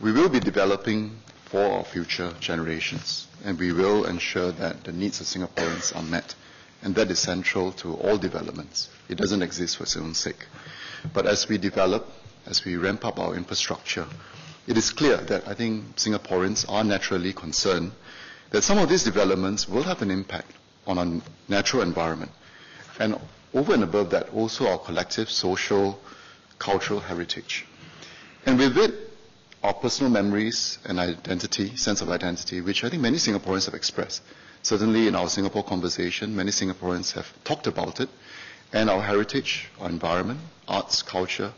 We will be developing for our future generations, and we will ensure that the needs of Singaporeans are met. And that is central to all developments. It doesn't exist for its own sake. But as we develop, as we ramp up our infrastructure, it is clear that I think Singaporeans are naturally concerned that some of these developments will have an impact on our natural environment. And over and above that, also our collective social, cultural heritage. And with it, our personal memories and identity, sense of identity, which I think many Singaporeans have expressed. Certainly in our Singapore conversation, many Singaporeans have talked about it. And our heritage, our environment, arts, culture,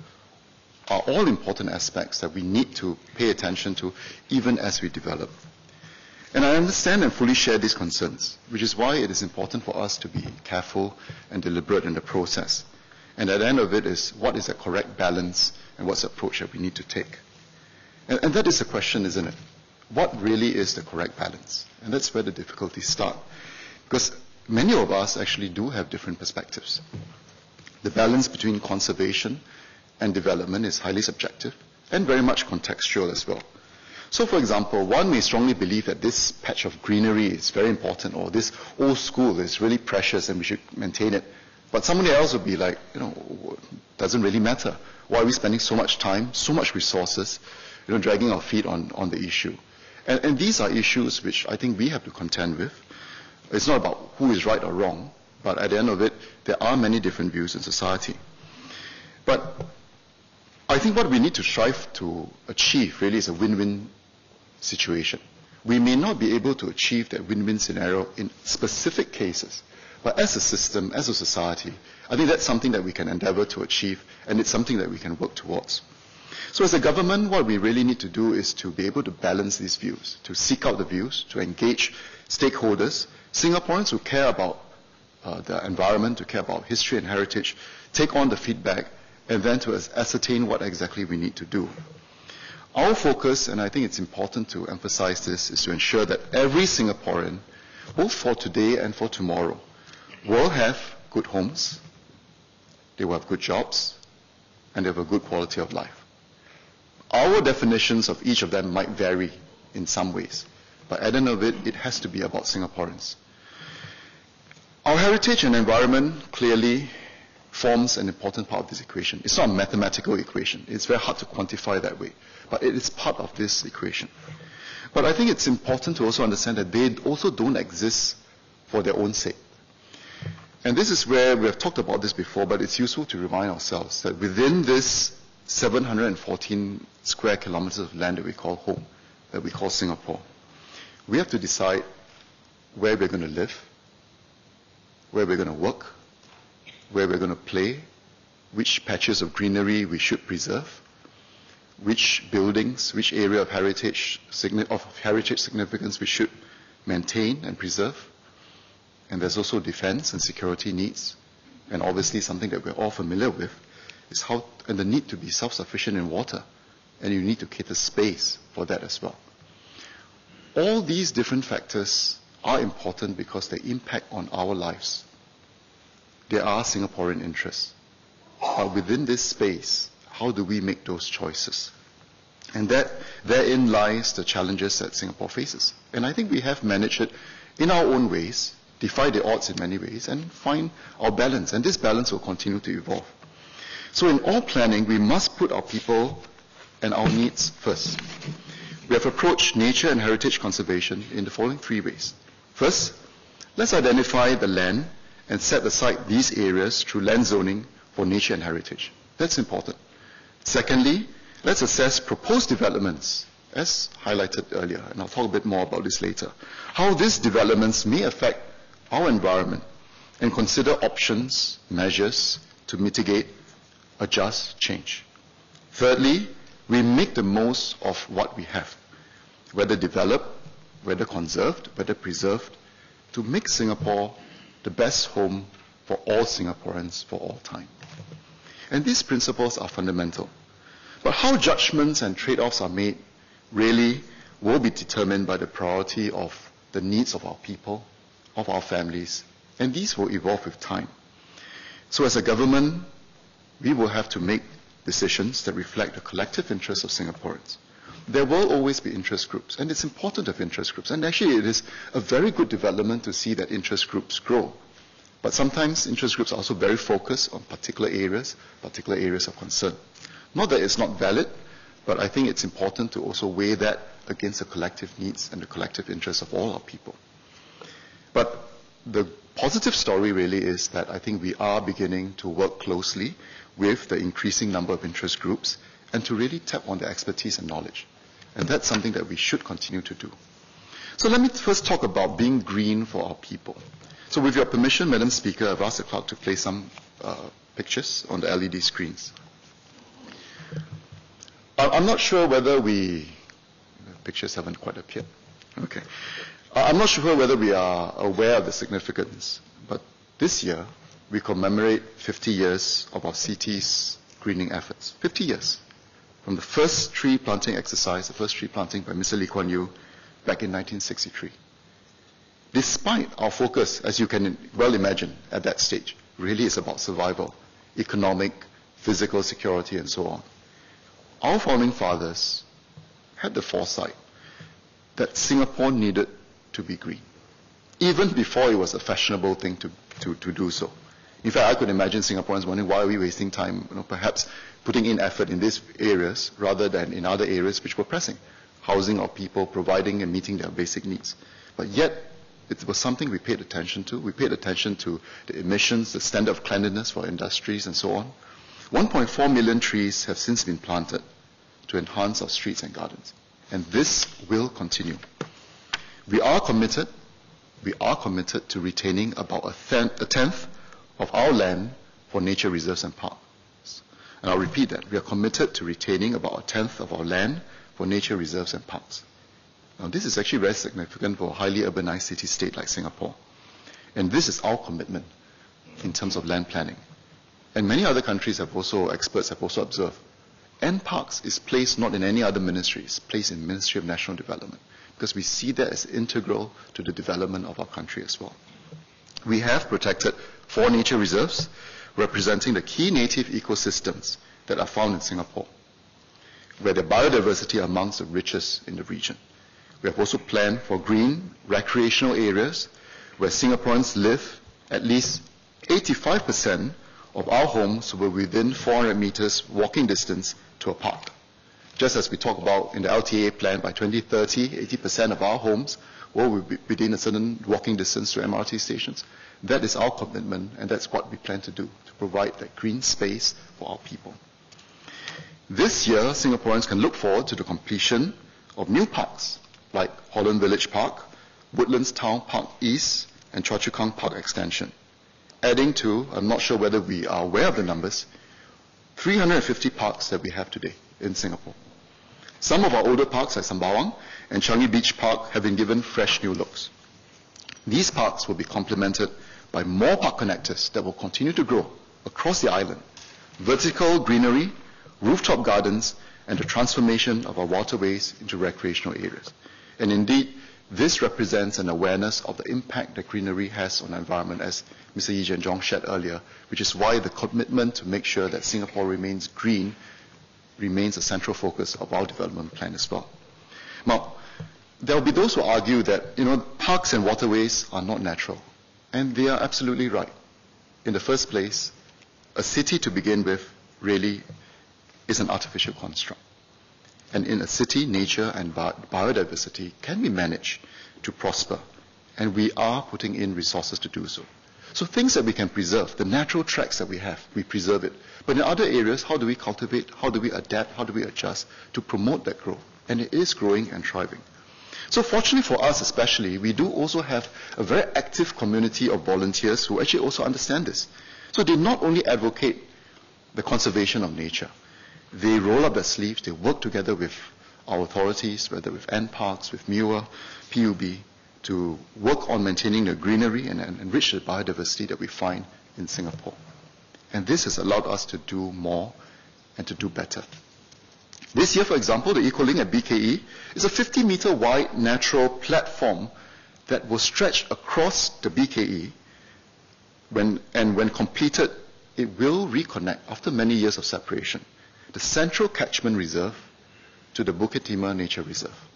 are all important aspects that we need to pay attention to even as we develop. And I understand and fully share these concerns, which is why it is important for us to be careful and deliberate in the process. And at the end of it is, what is the correct balance and what's the approach that we need to take? And that is the question, isn't it? What really is the correct balance? And that's where the difficulties start. Because many of us actually do have different perspectives. The balance between conservation and development is highly subjective and very much contextual as well. So, for example, one may strongly believe that this patch of greenery is very important, or this old school is really precious and we should maintain it. But somebody else would be like, doesn't really matter. Why are we spending so much time, so much resources, dragging our feet on the issue? And these are issues which I think we have to contend with. It's not about who is right or wrong, but at the end of it, there are many different views in society. But I think what we need to strive to achieve really is a win-win situation. We may not be able to achieve that win-win scenario in specific cases, but as a system, as a society, I think that's something that we can endeavor to achieve, and it's something that we can work towards. So as a government, what we really need to do is to be able to balance these views, to seek out the views, to engage stakeholders, Singaporeans who care about the environment, who care about history and heritage, take on the feedback, and then to ascertain what exactly we need to do. Our focus, and I think it's important to emphasize this, is to ensure that every Singaporean, both for today and for tomorrow, will have good homes, they will have good jobs, and they have a good quality of life. Our definitions of each of them might vary in some ways, but at the end of it, it has to be about Singaporeans. Our heritage and environment clearly forms an important part of this equation. It's not a mathematical equation. It's very hard to quantify that way, but it is part of this equation. But I think it's important to also understand that they also don't exist for their own sake. And this is where we have talked about this before, but it's useful to remind ourselves that within this 714 square kilometers of land that we call home, that we call Singapore, we have to decide where we're going to live, where we're going to work, where we're going to play, which patches of greenery we should preserve, which buildings, which area of heritage significance we should maintain and preserve. And there's also defense and security needs. And obviously something that we're all familiar with is and the need to be self-sufficient in water. And you need to cater space for that as well. All these different factors are important because they impact on our lives. There are Singaporean interests. But within this space, how do we make those choices? And therein lies the challenges that Singapore faces. And I think we have managed it in our own ways, defy the odds in many ways, and find our balance. And this balance will continue to evolve. So in all planning, we must put our people and our needs first. We have approached nature and heritage conservation in the following three ways. First, let's identify the land and set aside these areas through land zoning for nature and heritage. That's important. Secondly, let's assess proposed developments, as highlighted earlier, and I'll talk a bit more about this later, how these developments may affect our environment, and consider options, measures to mitigate, adjust, change. Thirdly, we make the most of what we have, whether developed, whether conserved, whether preserved, to make Singapore the best home for all Singaporeans for all time. And these principles are fundamental. But how judgments and trade-offs are made really will be determined by the priority of the needs of our people, of our families, and these will evolve with time. So as a government, we will have to make decisions that reflect the collective interests of Singaporeans. there will always be interest groups, and it's important to have interest groups. And actually, it is a very good development to see that interest groups grow. But sometimes interest groups are also very focused on particular areas of concern. Not that it's not valid, but I think it's important to also weigh that against the collective needs and the collective interests of all our people. But the positive story really is that I think we are beginning to work closely with the increasing number of interest groups and to really tap on their expertise and knowledge. And that's something that we should continue to do. So let me first talk about being green for our people. So with your permission, Madam Speaker, I've asked the clerk to play some pictures on the LED screens. I'm not sure whether the pictures haven't quite appeared. Okay. I'm not sure whether we are aware of the significance, but this year we commemorate 50 years of our city's greening efforts. 50 years. From the first tree planting exercise, the first tree planting by Mr. Lee Kuan Yew back in 1963. Despite our focus, as you can well imagine at that stage, really is about survival, economic, physical security, and so on. Our founding fathers had the foresight that Singapore needed to be green, even before it was a fashionable thing to do so. In fact, I could imagine Singaporeans wondering, why are we wasting time, perhaps putting in effort in these areas rather than in other areas which were pressing, housing our people, providing and meeting their basic needs. But yet, it was something we paid attention to. We paid attention to the emissions, the standard of cleanliness for industries, and so on. 1.4 million trees have since been planted to enhance our streets and gardens. And this will continue. We are committed to retaining about a tenth of our land for nature reserves and parks. And I'll repeat that. We are committed to retaining about a tenth of our land for nature reserves and parks. Now, this is actually very significant for a highly urbanized city-state like Singapore. And this is our commitment in terms of land planning. And many other countries experts have also observed, NParks is placed not in any other ministry, it's placed in Ministry of National Development, because we see that as integral to the development of our country as well. We have protected 4 nature reserves, representing the key native ecosystems that are found in Singapore, where the biodiversity are amongst the richest in the region. We have also planned for green recreational areas where Singaporeans live. At least 85% of our homes were within 400 meters walking distance to a park. Just as we talk about in the LTA plan, by 2030, 80% of our homes will be within a certain walking distance to MRT stations. That is our commitment, and that's what we plan to do, to provide that green space for our people. This year, Singaporeans can look forward to the completion of new parks, like Holland Village Park, Woodlands Town Park East, and Choa Chu Kang Park Extension. Adding to, I'm not sure whether we are aware of the numbers, 350 parks that we have today in Singapore. Some of our older parks, like Sembawang and Changi Beach Park, have been given fresh new looks. These parks will be complemented by more park connectors that will continue to grow across the island. Vertical greenery, rooftop gardens, and the transformation of our waterways into recreational areas. And indeed, this represents an awareness of the impact that greenery has on the environment, as Mr. Yee Jian-jong shared earlier, which is why the commitment to make sure that Singapore remains green remains a central focus of our development plan as well. Now, there will be those who argue that, parks and waterways are not natural. And they are absolutely right. In the first place, a city to begin with really is an artificial construct. And in a city, nature and biodiversity can be managed to prosper. And we are putting in resources to do so. So things that we can preserve, the natural tracks that we have, we preserve it. But in other areas, how do we cultivate, how do we adapt, how do we adjust to promote that growth? And it is growing and thriving. So fortunately for us especially, we do also have a very active community of volunteers who actually also understand this. So they not only advocate the conservation of nature, they roll up their sleeves, they work together with our authorities, whether with NParks, with MUA, PUB, to work on maintaining the greenery and enrich the biodiversity that we find in Singapore. And this has allowed us to do more and to do better. This year, for example, the EcoLink at BKE is a 50-meter wide natural platform that will stretch across the BKE. When completed, it will reconnect after many years of separation the Central Catchment Reserve to the Bukit Timah Nature Reserve.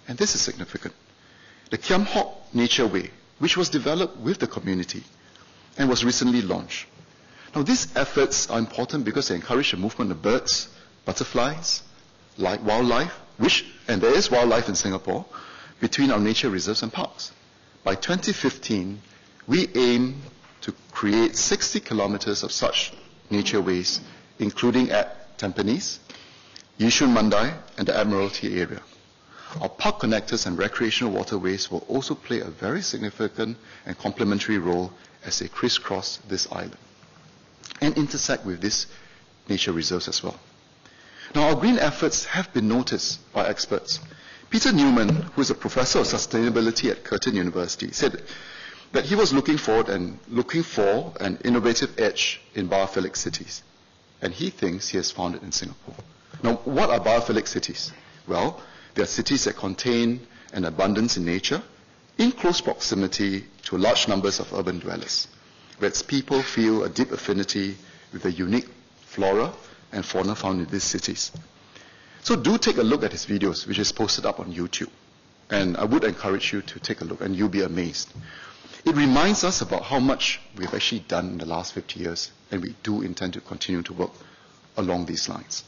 And this is significant. The Kiam Hock Nature Way, which was developed with the community and was recently launched. Now, these efforts are important because they encourage the movement of birds, butterflies, like wildlife, and there is wildlife in Singapore, between our nature reserves and parks. By 2015, we aim to create 60 kilometers of such nature ways, including at Tampines, Yishun Mandai, and the Admiralty area. Our park connectors and recreational waterways will also play a very significant and complementary role as they crisscross this island and intersect with these nature reserves as well. Now, our green efforts have been noticed by experts. Peter Newman, who is a professor of sustainability at Curtin University, said that he was looking for an innovative edge in biophilic cities. And he thinks he has found it in Singapore. Now, what are biophilic cities? Well, they are cities that contain an abundance in nature in close proximity to large numbers of urban dwellers, where its people feel a deep affinity with the unique flora and fauna found in these cities. So do take a look at his videos, which is posted up on YouTube. And I would encourage you to take a look, and you'll be amazed. It reminds us about how much we've actually done in the last 50 years, and we do intend to continue to work along these lines.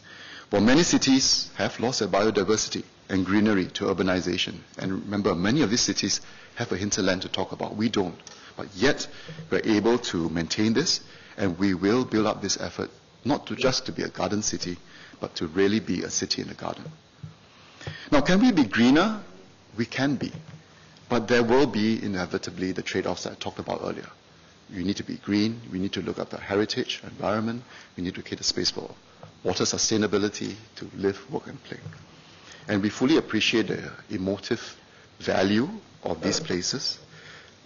While many cities have lost their biodiversity and greenery to urbanization, and remember, many of these cities have a hinterland to talk about. We don't. But yet, we're able to maintain this, and we will build up this effort, not just to be a garden city, but to really be a city in a garden. Now, can we be greener? We can be. But there will be inevitably the trade-offs that I talked about earlier. We need to be green, we need to look at the heritage, environment, we need to create a space for water sustainability, to live, work, and play. And we fully appreciate the emotive value of these places,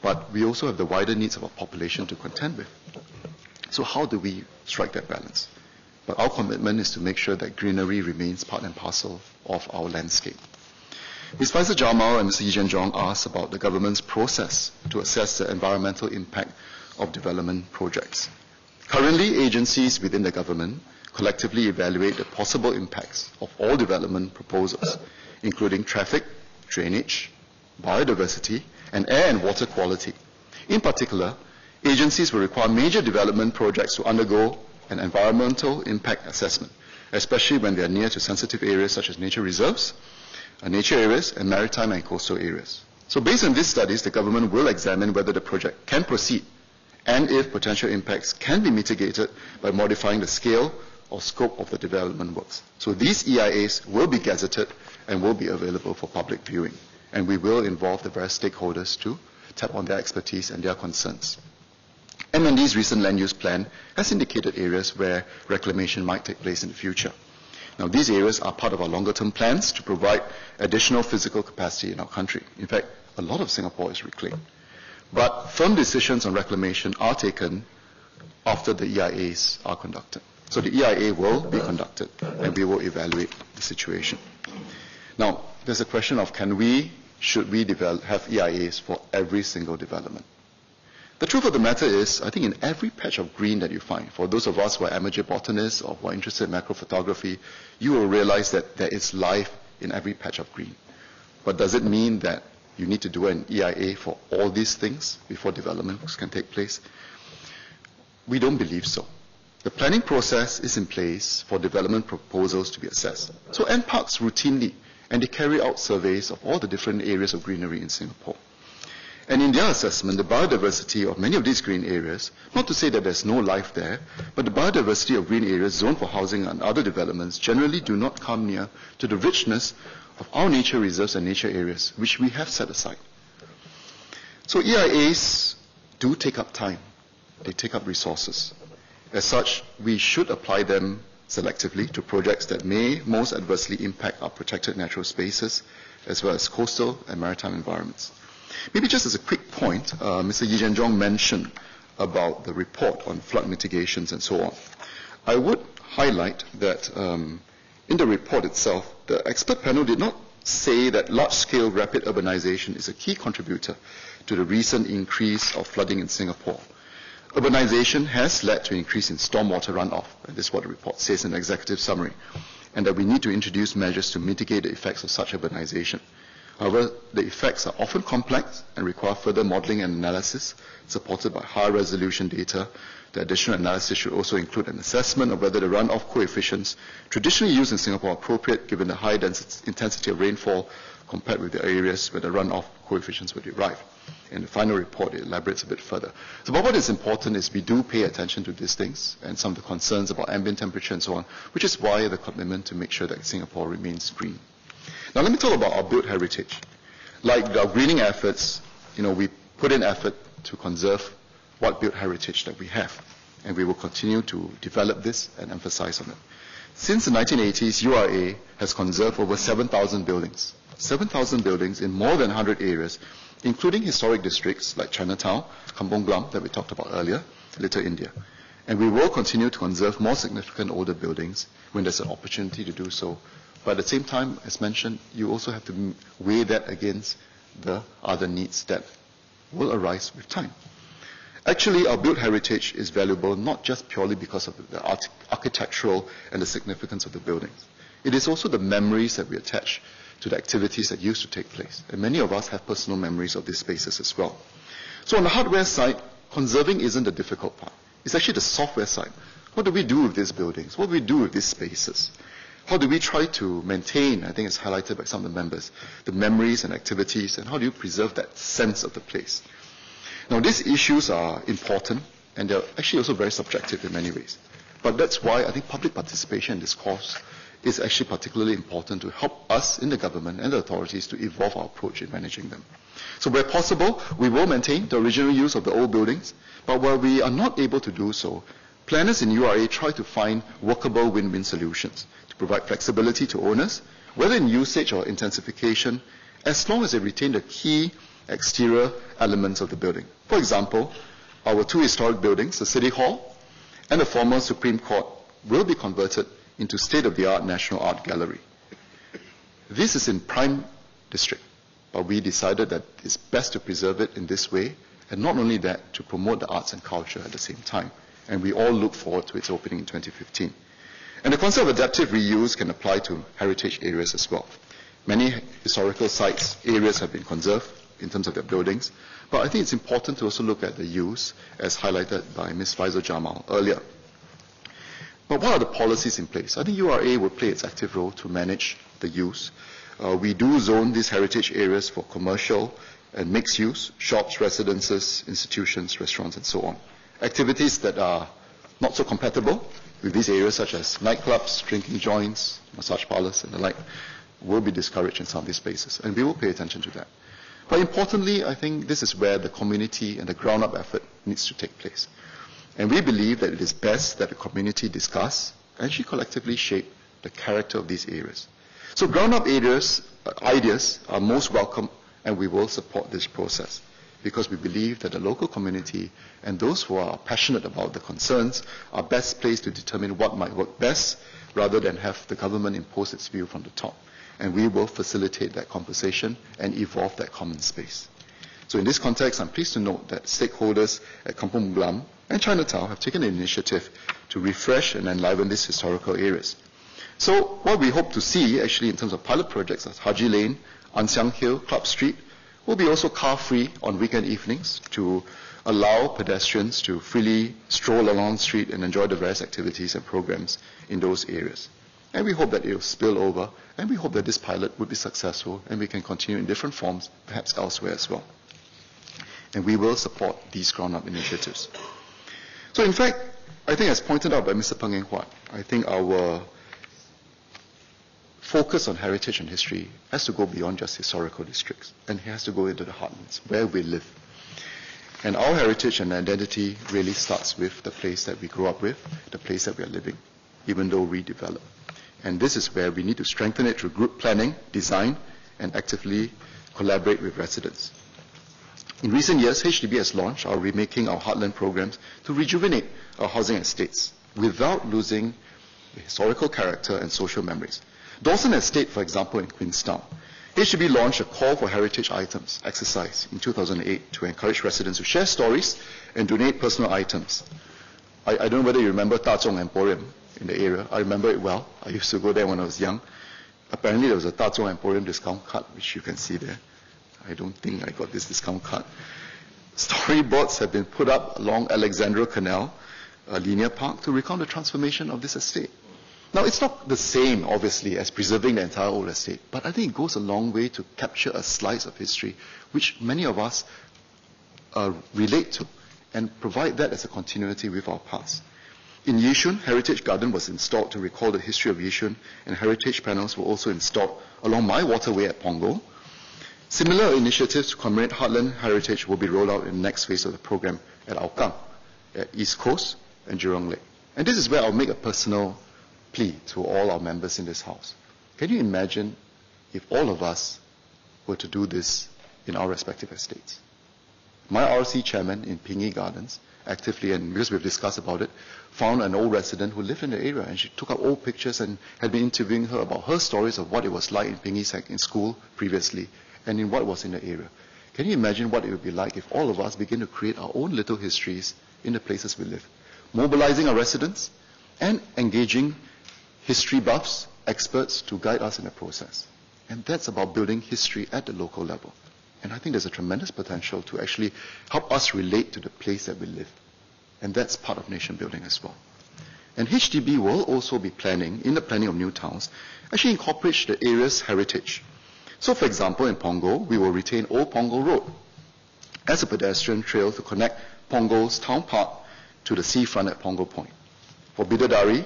but we also have the wider needs of our population to contend with. So how do we strike that balance? But our commitment is to make sure that greenery remains part and parcel of our landscape. Ms. Faisal Jamal and Mr. Yee Jian-jong asked about the government's process to assess the environmental impact of development projects. Currently, agencies within the government collectively evaluate the possible impacts of all development proposals, including traffic, drainage, biodiversity, and air and water quality. In particular, agencies will require major development projects to undergo an environmental impact assessment, especially when they are near to sensitive areas such as nature reserves, nature areas, and maritime and coastal areas. So based on these studies, the government will examine whether the project can proceed and if potential impacts can be mitigated by modifying the scale or scope of the development works. So these EIAs will be gazetted and will be available for public viewing. And we will involve the various stakeholders to tap on their expertise and their concerns. MND's recent land use plan has indicated areas where reclamation might take place in the future. Now, these areas are part of our longer-term plans to provide additional physical capacity in our country. In fact, a lot of Singapore is reclaimed. But firm decisions on reclamation are taken after the EIAs are conducted. So the EIA will be conducted, and we will evaluate the situation. Now, there's a question of should we have EIAs for every single development? The truth of the matter is, I think in every patch of green that you find, for those of us who are amateur botanists or who are interested in macro photography, you will realize that there is life in every patch of green. But does it mean that you need to do an EIA for all these things before developments can take place? We don't believe so. The planning process is in place for development proposals to be assessed. So NParks routinely, and they carry out surveys of all the different areas of greenery in Singapore. And in their assessment, the biodiversity of many of these green areas, not to say that there's no life there, but the biodiversity of green areas zoned for housing and other developments generally do not come near to the richness of our nature reserves and nature areas, which we have set aside. So EIAs do take up time. They take up resources. As such, we should apply them selectively to projects that may most adversely impact our protected natural spaces, as well as coastal and maritime environments. Maybe just as a quick point, Mr. Yee Jian-jong mentioned about the report on flood mitigations and so on. I would highlight that in the report itself, the expert panel did not say that large-scale rapid urbanization is a key contributor to the recent increase of flooding in Singapore. Urbanization has led to an increase in stormwater runoff, and this is what the report says in the executive summary. and that we need to introduce measures to mitigate the effects of such urbanization. However, the effects are often complex and require further modeling and analysis, supported by high-resolution data. The additional analysis should also include an assessment of whether the runoff coefficients traditionally used in Singapore are appropriate given the high intensity of rainfall compared with the areas where the runoff coefficients were derived. In the final report, it elaborates a bit further. So but what is important is we do pay attention to these things and some of the concerns about ambient temperature and so on, which is why the commitment to make sure that Singapore remains green. Now let me talk about our built heritage. Like our greening efforts, we put in effort to conserve what built heritage that we have, and we will continue to develop this and emphasize on it. Since the 1980s, URA has conserved over 7,000 buildings. 7,000 buildings in more than 100 areas, including historic districts like Chinatown, Kampong Glam that we talked about earlier, Little India. And we will continue to conserve more significant older buildings when there's an opportunity to do so. But at the same time, as mentioned, you also have to weigh that against the other needs that will arise with time. Actually, our built heritage is valuable not just purely because of the architectural and the significance of the buildings. It is also the memories that we attach to the activities that used to take place. And many of us have personal memories of these spaces as well. So on the hardware side, conserving isn't the difficult part. It's actually the software side. What do we do with these buildings? What do we do with these spaces? How do we try to maintain, I think it's highlighted by some of the members, the memories and activities, and how do you preserve that sense of the place? Now, these issues are important, and they're actually also very subjective in many ways. But that's why I think public participation in this course is actually particularly important to help us in the government and the authorities to evolve our approach in managing them. So where possible, we will maintain the original use of the old buildings, but where we are not able to do so, planners in URA try to find workable win-win solutions to provide flexibility to owners, whether in usage or intensification, as long as they retain the key exterior elements of the building. For example, our two historic buildings, the City Hall and the former Supreme Court, will be converted into state-of-the-art National Art Gallery. This is in prime district, but we decided that it's best to preserve it in this way, and not only that, to promote the arts and culture at the same time. And we all look forward to its opening in 2015. And the concept of adaptive reuse can apply to heritage areas as well. Many historical sites, areas have been conserved in terms of their buildings, but I think it's important to also look at the use, as highlighted by Ms. Faisal Jamal earlier. But what are the policies in place? I think URA will play its active role to manage the use. We do zone these heritage areas for commercial and mixed use, shops, residences, institutions, restaurants, and so on. Activities that are not so compatible with these areas, such as nightclubs, drinking joints, massage parlors, and the like, will be discouraged in some of these spaces, and we will pay attention to that. But importantly, I think this is where the community and the ground-up effort needs to take place. And we believe that it is best that the community discuss and actually collectively shape the character of these areas. So ground-up ideas are most welcome, and we will support this process because we believe that the local community and those who are passionate about the concerns are best placed to determine what might work best rather than have the government impose its view from the top. And we will facilitate that conversation and evolve that common space. So in this context, I'm pleased to note that stakeholders at Kampong Glam and Chinatown have taken an initiative to refresh and enliven these historical areas. So what we hope to see, actually, in terms of pilot projects as Haji Lane, Ann Siang Hill, Club Street, will be also car-free on weekend evenings to allow pedestrians to freely stroll along the street and enjoy the various activities and programs in those areas. And we hope that it will spill over, and we hope that this pilot would be successful, and we can continue in different forms, perhaps elsewhere as well. And we will support these ground-up initiatives. So in fact, I think as pointed out by Mr. Peng Eng Huat, I think our focus on heritage and history has to go beyond just historical districts, and it has to go into the heartlands, where we live. And our heritage and identity really starts with the place that we grew up with, the place that we are living, even though we develop. And this is where we need to strengthen it through group planning, design, and actively collaborate with residents. In recent years, HDB has launched our Remaking Our Heartland programs to rejuvenate our housing estates without losing the historical character and social memories. Dawson Estate, for example, in Queenstown, HDB launched a Call for Heritage Items exercise in 2008 to encourage residents to share stories and donate personal items. I don't know whether you remember Ta Zong Emporium in the area. I remember it well. I used to go there when I was young. Apparently there was a Da Zhong Emporium discount card, which you can see there. I don't think I got this discount card. Storyboards have been put up along Alexandra Canal, Linear Park, to recount the transformation of this estate. Now, it's not the same, obviously, as preserving the entire old estate, but I think it goes a long way to capture a slice of history, which many of us relate to, and provide that as a continuity with our past. In Yishun, Heritage Garden was installed to recall the history of Yishun, and heritage panels were also installed along my waterway at Punggol. Similar initiatives to commemorate Heartland Heritage will be rolled out in the next phase of the program at Hougang, at East Coast and Jurong Lake. And this is where I'll make a personal plea to all our members in this House. Can you imagine if all of us were to do this in our respective estates? My RC chairman in Pingi Gardens actively, and because we've discussed about it, found an old resident who lived in the area, and she took up old pictures and had been interviewing her about her stories of what it was like in Pingi in school previously and in what was in the area. Can you imagine what it would be like if all of us begin to create our own little histories in the places we live, mobilizing our residents and engaging history buffs, experts to guide us in the process. And that's about building history at the local level. And I think there's a tremendous potential to actually help us relate to the place that we live. And that's part of nation building as well. And HDB will also be planning, in the planning of new towns, actually incorporate the area's heritage. So for example, in Punggol, we will retain Old Punggol Road as a pedestrian trail to connect Punggol's town park to the seafront at Punggol Point. For Bidadari,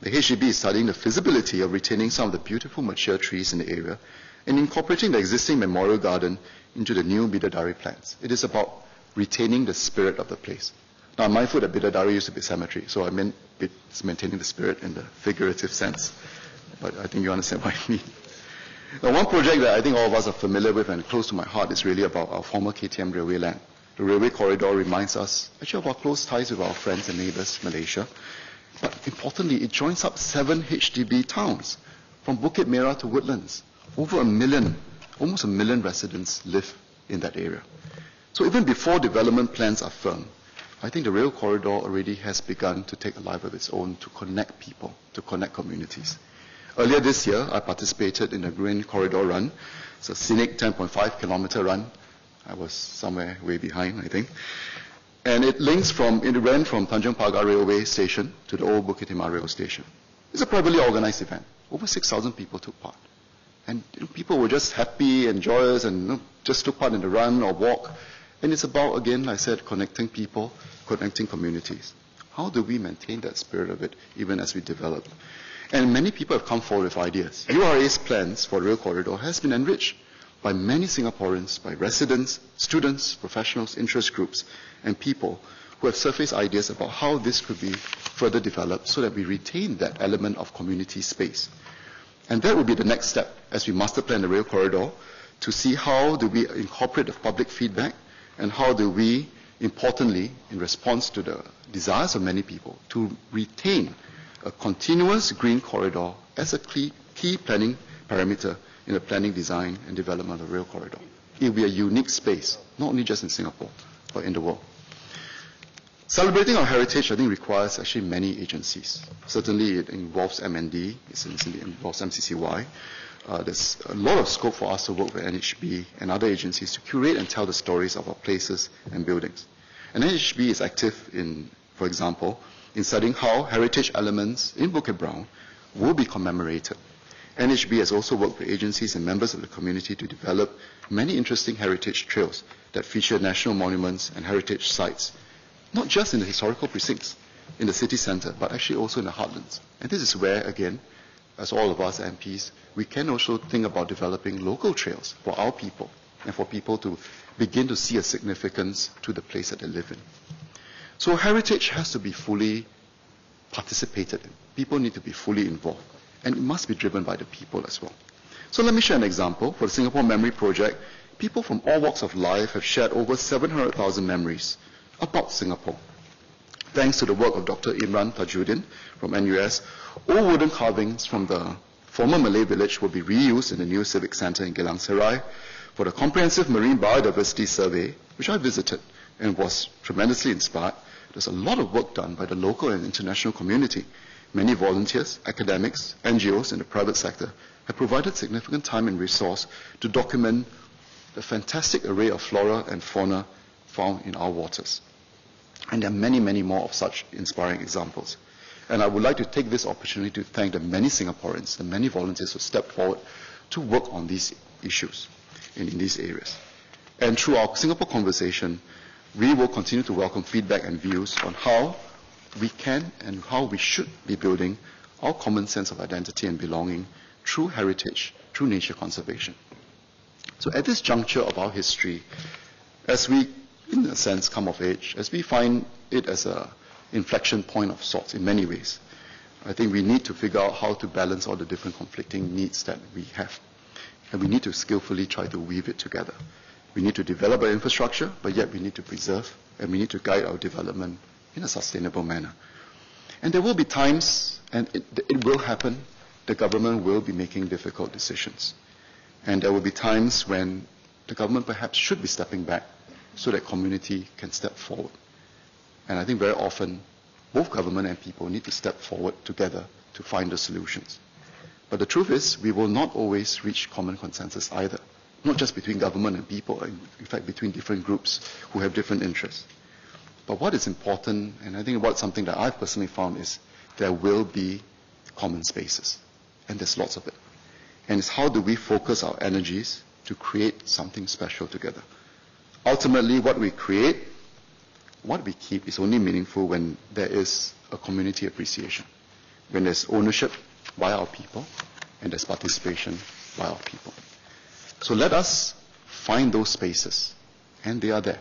the HDB is studying the feasibility of retaining some of the beautiful mature trees in the area and incorporating the existing memorial garden into the new Bidadari plans. It is about retaining the spirit of the place. Now, I'm mindful that Bidadari used to be a cemetery, so I mean it's maintaining the spirit in the figurative sense. But I think you understand what I mean. Now, one project that I think all of us are familiar with and close to my heart is really about our former KTM railway land. The railway corridor reminds us actually of our close ties with our friends and neighbors, Malaysia. But importantly, it joins up 7 HDB towns, from Bukit Merah to Woodlands. Over 1 million, almost 1 million residents live in that area. So even before development plans are firm, I think the rail corridor already has begun to take a life of its own to connect people, to connect communities. Earlier this year, I participated in a Green Corridor Run. It's a scenic 10.5 kilometer run. I was somewhere way behind, I think. And it ran from Tanjung Pagar Railway Station to the old Bukit Timah Rail Station. It's a privately organized event. Over 6,000 people took part. And people were just happy and joyous and just took part in the run or walk. And it's about, again, like I said, connecting people, connecting communities. How do we maintain that spirit of it even as we develop? And many people have come forward with ideas. URA's plans for rail corridor has been enriched by many Singaporeans, by residents, students, professionals, interest groups, and people who have surfaced ideas about how this could be further developed so that we retain that element of community space. And that will be the next step as we master plan the rail corridor to see how do we incorporate the public feedback and how do we, importantly, in response to the desires of many people, to retain a continuous green corridor as a key planning parameter in the planning, design, and development of rail corridor. It will be a unique space, not only just in Singapore, but in the world. Celebrating our heritage, I think, requires actually many agencies. Certainly, it involves MND, it involves MCCY. There's a lot of scope for us to work with NHB and other agencies to curate and tell the stories of our places and buildings. And NHB is active in, for example, in studying how heritage elements in Bukit Brown will be commemorated. NHB has also worked with agencies and members of the community to develop many interesting heritage trails that feature national monuments and heritage sites, not just in the historical precincts in the city centre, but actually also in the heartlands. And this is where, again, as all of us MPs, we can also think about developing local trails for our people and for people to begin to see a significance to the place that they live in. So heritage has to be fully participated in. People need to be fully involved. And it must be driven by the people as well. So let me share an example. For the Singapore Memory Project, people from all walks of life have shared over 700,000 memories about Singapore. Thanks to the work of Dr. Imran Tajuddin from NUS, old wooden carvings from the former Malay village will be reused in the new Civic Centre in Geylang Serai for the comprehensive marine biodiversity survey, which I visited and was tremendously inspired. There's a lot of work done by the local and international community Many volunteers, academics, NGOs in the private sector have provided significant time and resource to document the fantastic array of flora and fauna found in our waters. And there are many, many more of such inspiring examples. And I would like to take this opportunity to thank the many Singaporeans, the many volunteers who stepped forward to work on these issues in these areas. And through our Singapore conversation, we will continue to welcome feedback and views on how we can and how we should be building our common sense of identity and belonging through heritage, through nature conservation. So at this juncture of our history, as we, in a sense, come of age, as we find it as an inflection point of sorts in many ways, I think we need to figure out how to balance all the different conflicting needs that we have. And we need to skillfully try to weave it together. We need to develop our infrastructure, but yet we need to preserve, and we need to guide our development in a sustainable manner. And there will be times, and it will happen, the government will be making difficult decisions. And there will be times when the government perhaps should be stepping back so that community can step forward. And I think very often, both government and people need to step forward together to find the solutions. But the truth is, we will not always reach common consensus either. Not just between government and people, in fact, between different groups who have different interests. But what is important, and I think something that I've personally found, is there will be common spaces. And there's lots of it. And it's how do we focus our energies to create something special together. Ultimately, what we create, what we keep, is only meaningful when there is a community appreciation, when there's ownership by our people, and there's participation by our people. So let us find those spaces, and they are there,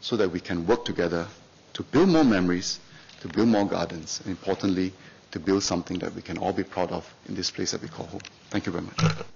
so that we can work together to build more memories, to build more gardens, and importantly, to build something that we can all be proud of in this place that we call home. Thank you very much.